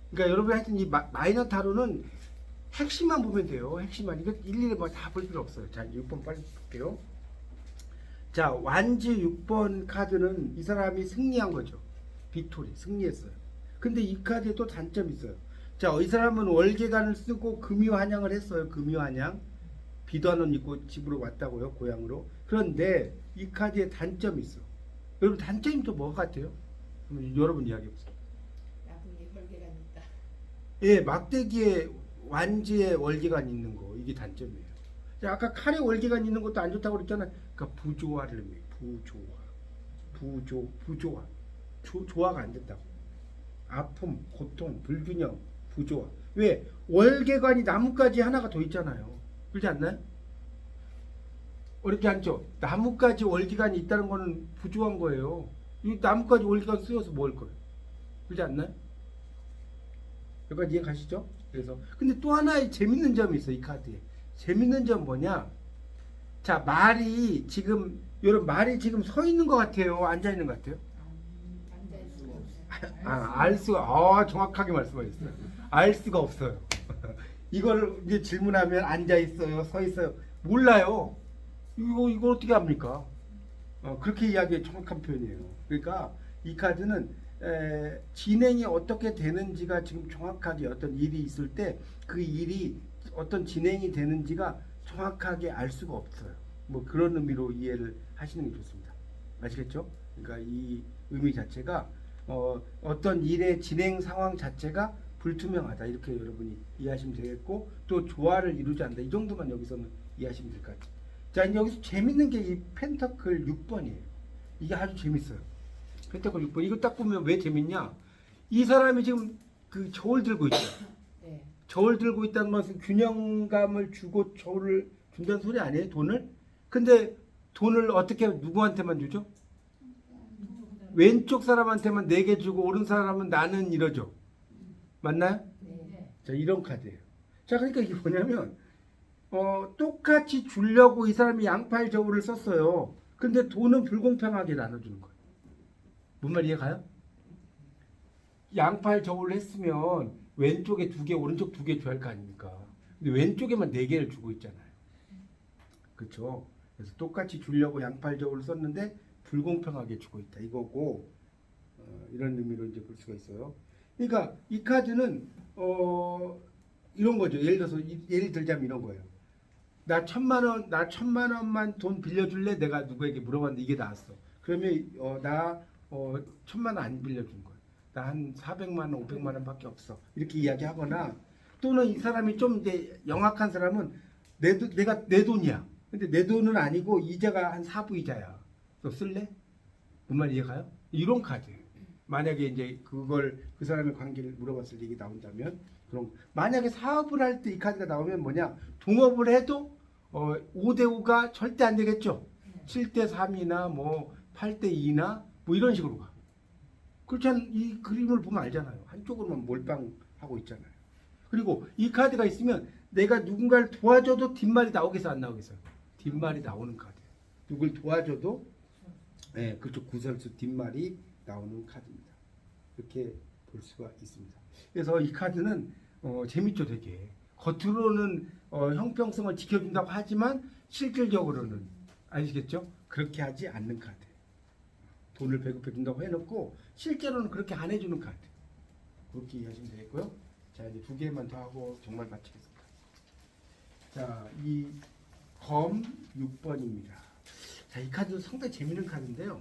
그러니까 여러분 하여튼 이 마이너 타로는 핵심만 보면 돼요. 핵심만. 이거 일일이 뭐 다 볼 필요 없어요. 자, 6번 빨리 볼게요. 자, 완지 6번 카드는 이 사람이 승리한 거죠. 빅토리, 승리했어요. 근데 이 카드에 또 단점이 있어요. 자, 이 사람은 월계관을 쓰고 금유환양을 했어요. 금유환양. 비단원 입고 집으로 왔다고요. 고향으로. 그런데 이 카드에 단점이 있어. 여러분 단점이 또 뭐 같아요? 여러분 이야기해보세요. 나중에 혈계가 있다. 예, 막대기에 완지에 월계관 있는 거, 이게 단점이에요. 자, 아까 칼에 월계관 있는 것도 안 좋다고 그랬잖아요. 그러니까 부조화를 의미해요. 부조화. 조화가 안 됐다고. 아픔, 고통, 불균형, 부조화. 왜? 월계관이 나뭇가지 하나가 더 있잖아요. 그렇지 않나요? 어렵지 않죠? 나뭇가지 월계관이 있다는 거는 부조한 거예요. 이 나뭇가지 월계관 쓰여서 뭐 할 거예요? 그렇지 않나요? 여기까지 이해 가시죠? 그래서 근데 또 하나의 재밌는 점이 있어. 이 카드에 재밌는 점 뭐냐? 자, 말이 지금 여러분 말이 지금 서 있는 것 같아요? 앉아 있는 것 같아요? 알 수가 정확하게 말씀하셨어요. 알 수가 없어요. 이걸 이제 질문하면 앉아 있어요, 서 있어요, 몰라요. 이거 어떻게 합니까? 그렇게 이야기의 정확한 표현이에요. 그러니까 이 카드는 진행이 어떻게 되는지가 지금 정확하게 어떤 일이 있을 때 그 일이 어떤 진행이 되는지가 정확하게 알 수가 없어요. 뭐 그런 의미로 이해를 하시는 게 좋습니다. 아시겠죠? 그러니까 이 의미 자체가 어떤 일의 진행 상황 자체가 불투명하다, 이렇게 여러분이 이해하시면 되겠고, 또 조화를 이루지 않는다, 이 정도만 여기서는 이해하시면 될 것 같아요. 자, 이제 여기서 재밌는 게 이 펜터클 6번이에요. 이게 아주 재밌어요. 펜터클 6번. 이거 딱 보면 왜 재밌냐? 이 사람이 지금 그 저울 들고 있죠. 네. 저울 들고 있다는 것은 균형감을 주고 저울을 준다는 소리 아니에요? 돈을? 근데 돈을 어떻게 누구한테만 주죠? 왼쪽 사람한테만 4개 주고 오른 사람은 나는 이러죠. 맞나요? 네. 자, 이런 카드예요. 자, 그러니까 이게 뭐냐면 똑같이 주려고 이 사람이 양팔 저울을 썼어요. 근데 돈은 불공평하게 나눠주는 거예요. 뭔 말 이해가요? 양팔 저울을 했으면 왼쪽에 2개, 오른쪽 2개 줘야 할 거 아닙니까? 근데 왼쪽에만 4개를 주고 있잖아요. 그렇죠? 그래서 똑같이 주려고 양팔 저울을 썼는데 불공평하게 주고 있다, 이거고, 이런 의미로 이제 볼 수가 있어요. 그러니까 이 카드는 이런 거죠. 예를 들자면 이런 거예요. 나 1,000만 원만 돈 빌려줄래? 내가 누구에게 물어봤는데 이게 나왔어. 그러면 나 1,000만 원 안 빌려준 거야. 나 한 400만 원, 500만 원밖에 없어. 이렇게 이야기하거나 또는 이 사람이 좀 이제 영악한 사람은 내가 내 돈이야. 근데 내 돈은 아니고 이자가 한 4부 이자야. 너 쓸래? 뭔 말 이해가요? 이런 카드. 만약에 이제 그걸 그 사람의 관계를 물어봤을 때 이게 나온다면 그런 만약에 사업을 할 때 이 카드가 나오면 뭐냐? 동업을 해도 5대 5가 절대 안 되겠죠. 7대 3이나 뭐 8대 2나 뭐 이런 식으로 가. 그렇지 않, 이 그림을 보면 알잖아요. 한쪽으로만 몰빵하고 있잖아요. 그리고 이 카드가 있으면 내가 누군가를 도와줘도 뒷말이 나오겠어 안 나오겠어요? 뒷말이 나오는 카드. 누굴 도와줘도 네, 그쪽 구설수 뒷말이 나오는 카드입니다. 이렇게 볼 수가 있습니다. 그래서 이 카드는 재밌죠 되게. 겉으로는 형평성을 지켜준다고 하지만 실질적으로는 아시겠죠? 그렇게 하지 않는 카드. 돈을 배급해준다고 해놓고 실제로는 그렇게 안 해주는 카드. 그렇게 이해하시면 되겠고요. 자 이제 2개만 더 하고 정말 마치겠습니다. 자, 이 검 6번입니다. 자, 이 카드도 상당히 재밌는 카드인데요.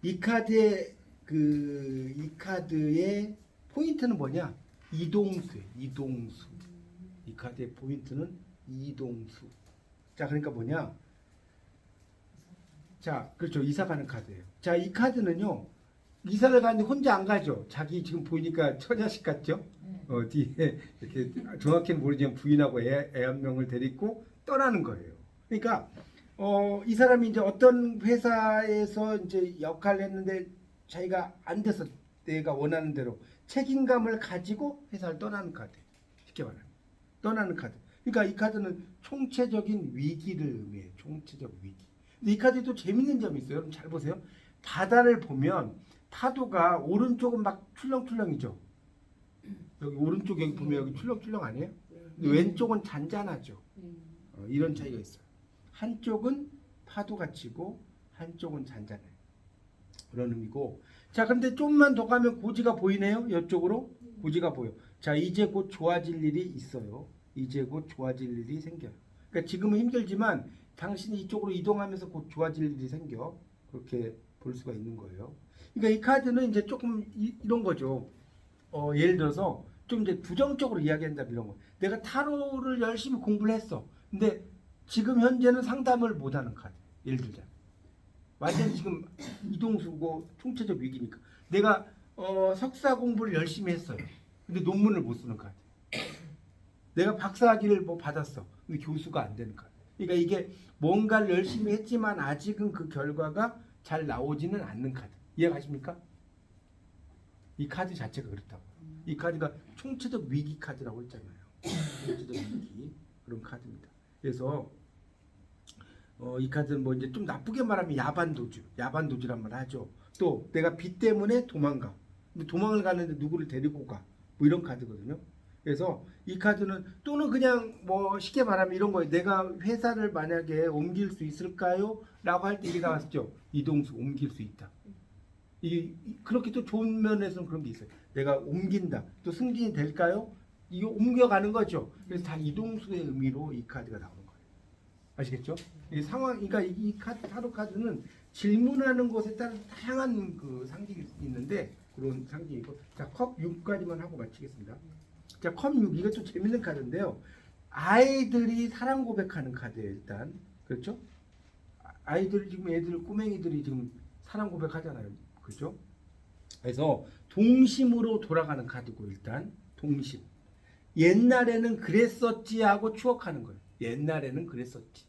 이 카드의 이 카드의 포인트는 뭐냐? 이동수예요. 이동수. 이 카드의 포인트는 이동수. 자, 그러니까 뭐냐? 자, 그렇죠. 이사 가는 카드예요. 자, 이 카드는요. 이사를 가는데 혼자 안 가죠. 자기 지금 보이니까 처자식 같죠? 뒤에 이렇게 정확히는 모르지만 부인하고 애 한 명을 데리고 떠나는 거예요. 그러니까 이 사람이 이제 어떤 회사에서 이제 역할을 했는데 자기가 안 돼서 내가 원하는 대로 책임감을 가지고 회사를 떠나는 카드. 쉽게 말하면 떠나는 카드. 그러니까 이 카드는 총체적인 위기를 의미해요. 총체적 위기. 근데 이 카드에 또 재밌는 점이 있어요. 여러분 잘 보세요. 바다를 보면 파도가 오른쪽은 막 출렁출렁이죠. 여기 오른쪽 여기 보면 여기 출렁출렁 아니에요? 근데 왼쪽은 잔잔하죠. 이런 차이가 있어요. 한쪽은 파도가 치고 한쪽은 잔잔해요. 그런 의미고. 자, 근데 좀만 더 가면 고지가 보이네요. 이쪽으로 고지가 보여. 자, 이제 곧 좋아질 일이 있어요. 이제 곧 좋아질 일이 생겨요. 그러니까 지금은 힘들지만 당신이 이쪽으로 이동하면서 곧 좋아질 일이 생겨. 그렇게 볼 수가 있는 거예요. 그러니까 이 카드는 이제 조금 이런 거죠. 예를 들어서 좀 이제 부정적으로 이야기한다 이런 거. 내가 타로를 열심히 공부를 했어. 근데 지금 현재는 상담을 못하는 카드. 예를 들자. 완전 지금 이동수고 총체적 위기니까. 내가 석사 공부를 열심히 했어요. 근데 논문을 못 쓰는 카드. 내가 박사학위를 뭐 받았어. 근데 교수가 안 되는 카드. 그러니까 이게 뭔가를 열심히 했지만 아직은 그 결과가 잘 나오지는 않는 카드. 이해가십니까? 이 카드 자체가 그렇다고. 이 카드가 총체적 위기 카드라고 했잖아요. 총체적 위기 그런 카드입니다. 그래서 이 카드는 뭐 이제 좀 나쁘게 말하면 야반도주란 말 하죠. 또 내가 빚 때문에 도망가. 근데 도망을 가는데 누구를 데리고 가. 뭐 이런 카드거든요. 그래서 이 카드는 또는 그냥 뭐 쉽게 말하면 이런 거예요. 내가 회사를 만약에 옮길 수 있을까요? 라고 할 때 이게 나왔죠. 이동수 옮길 수 있다. 그렇게 또 좋은 면에서는 그런 게 있어요. 내가 옮긴다. 또 승진이 될까요? 이거 옮겨가는 거죠. 그래서 다 이동수의 의미로 이 카드가 나오는 거예요. 아시겠죠? 이 상황, 그러니까 이 카드, 타로 카드는 질문하는 것에 따라 다양한 그 상징이 있는데 그런 상징이고. 자, 컵 6까지만 하고 마치겠습니다. 자, 컵 6, 이것도 재밌는 카드인데요. 아이들이 사랑 고백하는 카드예요, 일단. 그렇죠? 아이들이 지금 애들, 꼬맹이들이 지금 사랑 고백하잖아요. 그렇죠? 그래서 동심으로 돌아가는 카드고, 일단 동심. 옛날에는 그랬었지 하고 추억하는 거예요. 옛날에는 그랬었지.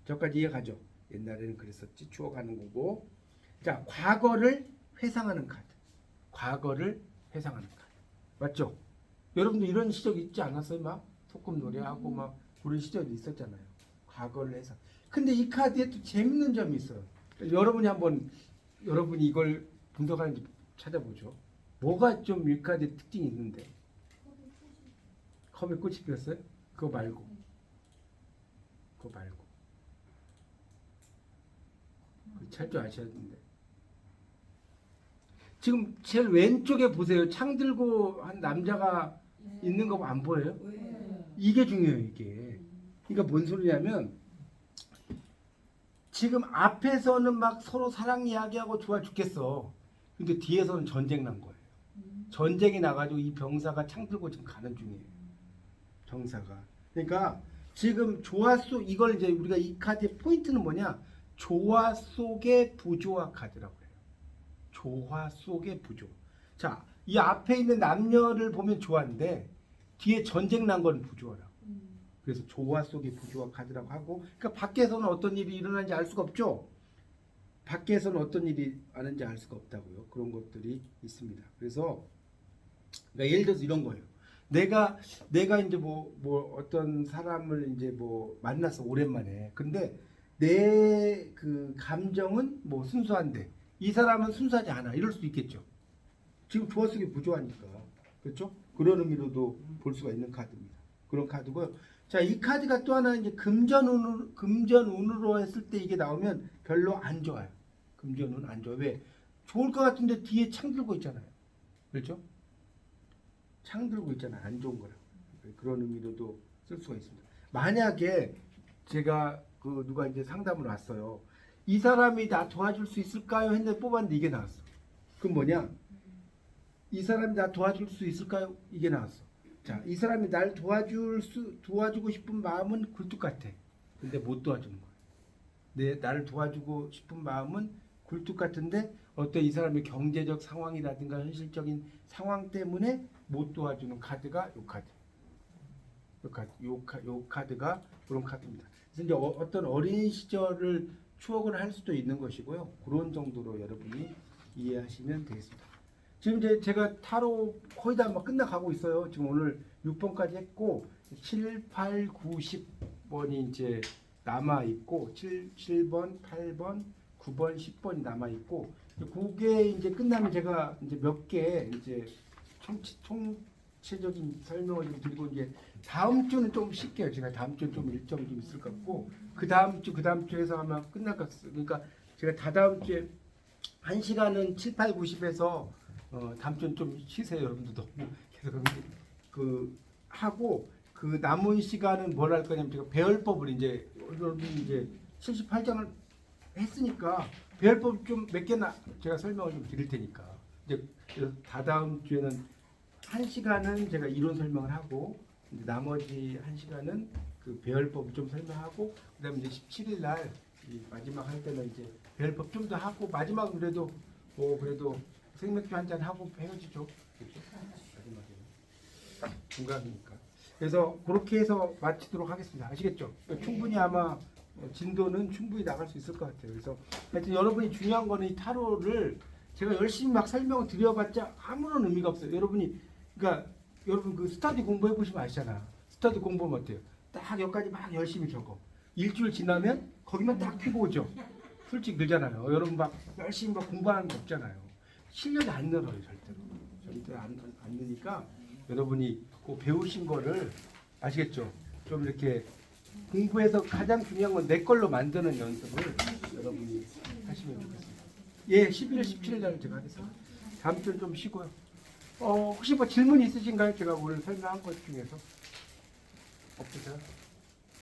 저까지 이해가죠? 옛날에는 그랬었지 추억하는 거고. 자, 과거를 회상하는 카드. 과거를 회상하는 카드. 맞죠? 여러분도 이런 시절 있지 않았어요? 막 소꿉 노래하고 막 그런 시절이 있었잖아요. 과거를 회상. 근데 이 카드에 또 재밌는 점이 있어요. 여러분이 한번 여러분이 이걸 분석하는지 찾아보죠. 뭐가 좀 이 카드의 특징이 있는데? 컵에 꽃이 피었어요? 그거 말고. 찰 줄 아셔야 되는데. 지금 제일 왼쪽에 보세요. 창 들고 한 남자가 있는 거 안 보여요? 이게 중요해요, 이게. 그러니까 뭔 소리냐면 지금 앞에서는 막 서로 사랑 이야기하고 좋아 죽겠어. 근데 뒤에서는 전쟁 난 거예요. 전쟁이 나가지고 이 병사가 창 들고 지금 가는 중이에요. 병사가. 그러니까 지금 조화 속 이걸 이제 우리가 이 카드의 포인트는 뭐냐? 조화 속의 부조화 카드라고 해요. 조화 속의 부조. 자, 이 앞에 있는 남녀를 보면 조화인데 뒤에 전쟁 난 건 부조화라고. 그래서 조화 속의 부조화 카드라고 하고, 그러니까 밖에서는 어떤 일이 일어나는지 알 수가 없죠. 밖에서는 어떤 일이 하는지 알 수가 없다고요. 그런 것들이 있습니다. 그래서 그러니까 예를 들어서 이런 거예요. 내가 이제 뭐 어떤 사람을 이제 뭐 만났어 오랜만에. 근데 내 그 감정은 뭐 순수한데 이 사람은 순수하지 않아. 이럴 수도 있겠죠. 지금 조화 속의 부조화니까. 그렇죠? 그런 의미로도 볼 수가 있는 카드입니다. 그런 카드고요. 자, 이 카드가 또 하나 이제 금전운으로 했을 때 이게 나오면 별로 안 좋아요. 금전운 안 좋아. 왜? 좋을 것 같은데 뒤에 창 들고 있잖아요. 그렇죠? 창 들고 있잖아요. 안 좋은 거라. 그런 의미로도 쓸 수가 있습니다. 만약에 제가 그 누가 이제 상담을 왔어요. 이 사람이 나 도와줄 수 있을까요? 했는데 뽑았는데 이게 나왔어. 그럼 뭐냐? 이 사람이 나 도와줄 수 있을까요? 이게 나왔어. 자, 이 사람이 날 도와주고 싶은 마음은 굴뚝 같아. 근데 못 도와주는 거야. 나를 도와주고 싶은 마음은 굴뚝 같은데 어떤 이 사람의 경제적 상황이라든가 현실적인 상황 때문에 못 도와주는 카드가 요 카드. 요 카드가 그런 카드입니다. 그래서 이제 어떤 어린 시절을 추억을 할 수도 있는 것이고요. 그런 정도로 여러분이 이해하시면 되겠습니다. 지금 이제 제가 타로 거의 다 막 끝나가고 있어요. 지금 오늘 6번까지 했고 7, 8, 9, 10번이 이제 남아 있고 7번, 8번, 9번, 10번이 남아 있고 그게 이제 끝나면 제가 이제 몇 개 이제 총체적인 설명을 좀 드리고 이제 다음 주는 좀 쉴게요. 제가 다음 주는 좀 일정이 좀 있을 것 같고 그 다음 주에서 아마 끝날 것 같아요. 그러니까 제가 다다음 주에 1시간은 7, 8, 90에서 다음 주는 좀 쉬세요. 여러분들도 계속 그 하고 그 남은 시간은 뭘 할 거냐면 제가 배열법을 이제 여러분이 이제 78장을 했으니까 배열법 좀 몇 개나 제가 설명을 좀 드릴 테니까 이제 다다음 주에는 1시간은 제가 이론 설명을 하고 이제 나머지 1시간은 그 배열법 좀 설명하고 그다음에 이제 17일 날 마지막 할 때는 이제 배열법 좀 더 하고 마지막은 그래도 그래도 생맥주 한잔 하고 헤어지죠. 그렇죠? 마지막에는 중간이니까. 그래서 그렇게 해서 마치도록 하겠습니다. 아시겠죠? 충분히 아마 진도는 충분히 나갈 수 있을 것 같아요. 그래서 하여튼 여러분이 중요한 거는 이 타로를 제가 열심히 막 설명을 드려봤자 아무런 의미가 없어요. 그러니까 여러분 그 스터디 공부해 보시면 아시잖아. 스터디 공부하면 어때요? 딱 여기까지 막 열심히 적어. 일주일 지나면 거기만 딱 펴고 오죠. 솔직히 그러잖아요. 여러분 막 열심히 막 공부하는 거 없잖아요. 실력이 안 늘어요, 절대로. 절대 안 느니까 여러분이 그 배우신 거를 아시겠죠? 좀 이렇게 공부해서 가장 중요한 건 내 걸로 만드는 연습을 여러분이 하시면 좋겠습니다. 예, 11월 17일 날 제가 하겠습니다. 다음 주는 좀 쉬고요. 혹시 뭐 질문 있으신가요? 제가 오늘 설명한 것 중에서 없으세요?